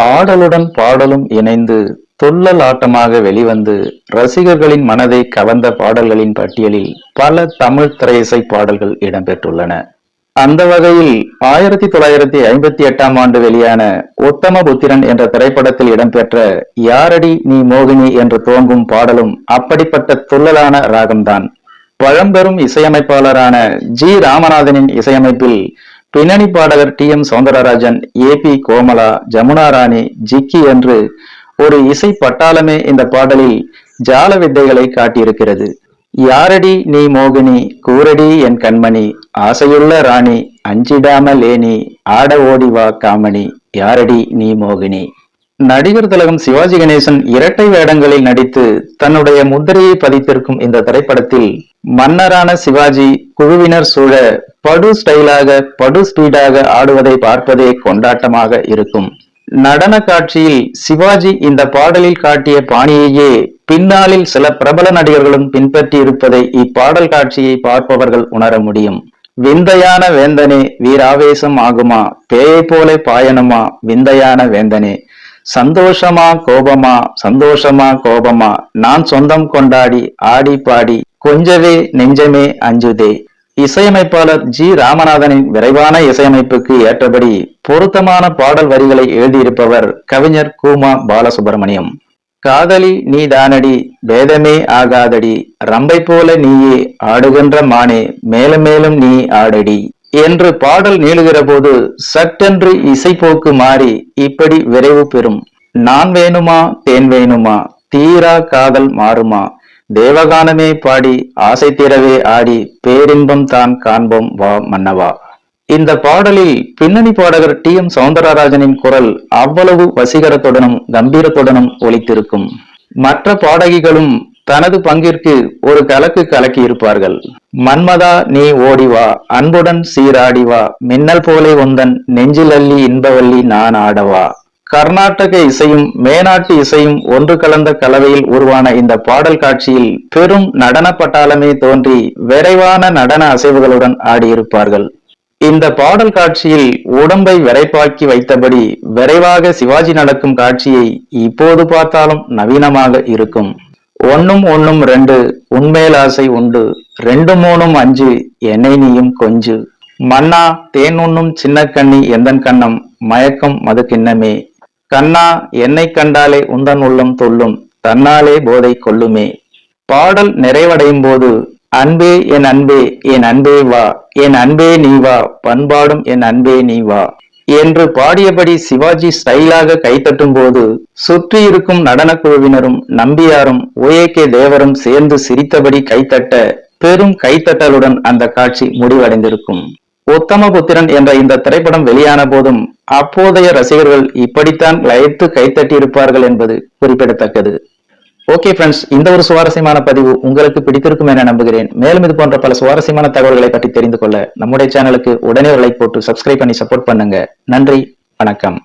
ஆடலுடன் பாடலும் இணைந்து துள்ளல் ஆட்டமாக வெளிவந்து ரசிகர்களின் மனதை கவர்ந்த பாடல்களின் பட்டியலில் பல தமிழ் திரையிசை பாடல்கள் இடம்பெற்றுள்ளன. அந்த வகையில் 1958ஆம் ஆண்டு வெளியான உத்தமபுத்திரன் என்ற திரைப்படத்தில் இடம்பெற்ற யாரடி நீ மோகினி என்று துவங்கும் பாடலும் அப்படிப்பட்ட துள்ளலான ராகம்தான். பழம்பெரும் இசையமைப்பாளரான ஜி ராமநாதனின் இசையமைப்பில் பின்னணி பாடகர் டி.எம். சௌந்தரராஜன், ஏ.பி. கோமலா, ஜமுனா ராணி, ஜிக்கி என்று ஒரு இசை பட்டாளமே இந்த பாடலில் ஜால வித்தைகளை காட்டியிருக்கிறது. யாரடி நீ மோகினி, கூரடி என் கண்மணி, ஆசையுள்ள ராணி, அஞ்சிடாமலேனி, ஆட ஓடிவா காமணி, யாரடி நீ மோகினி. நடிகர் திலகம் சிவாஜி கணேசன் இரட்டை வேடங்களில் நடித்து தன்னுடைய முத்திரையை பதித்திருக்கும் இந்த திரைப்படத்தில் மன்னரான சிவாஜி குழுவினர் சூழ படு ஸ்டைலாக படு ஸ்பீடாக ஆடுவதை பார்ப்பதே கொண்டாட்டமாக இருக்கும். நடன காட்சியில் சிவாஜி இந்த பாடலில் காட்டிய பாணியையே பின்னாளில் சில பிரபல நடிகர்களும் பின்பற்றி இருப்பதை இப்பாடல் காட்சியை பார்ப்பவர்கள் உணர முடியும். விந்தையான வேந்தனே வீராவேசம் ஆகுமா, பேயை போல பாயணுமா விந்தையான வேந்தனே, சந்தோஷமா கோபமா சந்தோஷமா கோபமா, நான் சொந்தம் கொண்டாடி ஆடி பாடி கொஞ்சவே நெஞ்சமே அஞ்சுதே. இசையமைப்பாளர் ஜி ராமநாதனின் விரைவான இசையமைப்புக்கு ஏற்றபடி பொருத்தமான பாடல் வரிகளை எழுதியிருப்பவர் கவிஞர் கூமா பாலசுப்ரமணியம். காதலி நீ தானடி பேதமே ஆகாதடி, ரம்பை போல நீயே ஆடுகின்ற மானே, மேலும் மேலும் நீ ஆடடி என்று பாடல் நீளுகிற போது சட்டென்று இசைப்போக்கு மாறி இப்படி விரைவு பெறும். நான் வேணுமா தேன் வேணுமா, தீரா காதல் மாறுமா, தேவகானமே பாடி ஆசை தீரவே ஆடி, பேரின்பம் தான் காண்போம் வா மன்னவா. இந்த பாடலில் பின்னணி பாடகர் டி.எம். சௌந்தரராஜனின் குரல் அவ்வளவு வசீகரத்துடனும் கம்பீரத்துடனும் ஒலித்திருக்கும். மற்ற பாடகிகளும் தனது பங்கிற்கு ஒரு கலக்கு கலக்கி இருப்பார்கள். மன்மதா நீ ஓடிவா, அன்புடன் சீராடிவா, மின்னல் போலே உந்தன் நெஞ்சில் அள்ளி இன்பவள்ளி நான் ஆடவா. கர்நாடக இசையும் மேனாட்டு இசையும் ஒன்று கலந்த கலவையில் உருவான இந்த பாடல் காட்சியில் பெரும் நடன பட்டாளமே தோன்றி விரைவான நடன அசைவுகளுடன் ஆடியிருப்பார்கள். இந்த பாடல் காட்சியில் உடம்பை விரைப்பாக்கி வைத்தபடி விரைவாக சிவாஜி நடக்கும் காட்சியை இப்போது பார்த்தாலும் நவீனமாக இருக்கும். ஒன்னும் ஒன்னும் ரெண்டு உன்மேல் ஆசை உண்டு, ரெண்டு மூணும் அஞ்சு என்னை நீயும் கொஞ்சு, மன்னா தேன் உண்ணும் சின்ன கண்ணி எந்தன் கண்ணம், மயக்கம் மது கிண்ணமே, கண்ணா என்னை கண்டாலே உந்தன் உள்ளம் தொல்லும், தன்னாலே போதை கொள்ளுமே. பாடல் நிறைவடையும் போது அன்பே என் அன்பே என் அன்பே வா, என் அன்பே நீ வா, பண்பாடும் என் அன்பே நீ வா என்று பாடியபடி சிவாஜி ஸ்டைலாக கைத்தட்டும் போது சுற்றி இருக்கும் நடன குழுவினரும் நம்பியாரும் ஓஏகே தேவரும் சேர்ந்து சிரித்தபடி கைத்தட்ட பெரும் கைத்தட்டலுடன் அந்த காட்சி முடிவடைந்திருக்கும். உத்தமபுத்திரன் என்ற இந்த திரைப்படம் வெளியான போதும் அப்போதைய ரசிகர்கள் இப்படித்தான் லயத்து கைத்தட்டி இருப்பார்கள் என்பது குறிப்பிடத்தக்கது. ஓகே ஃப்ரெண்ட்ஸ், இந்த ஒரு சுவாரஸ்யமான பதிவு உங்களுக்கு பிடித்திருக்கும் என நம்புகிறேன். மேலும் இது போன்ற பல சுவாரஸ்யமான தகவல்களை பற்றி தெரிந்து கொள்ள நம்முடைய சேனலுக்கு உடனே ஒரு லைக் போட்டு சப்ஸ்கிரைப் பண்ணி சப்போர்ட் பண்ணுங்க. நன்றி, வணக்கம்.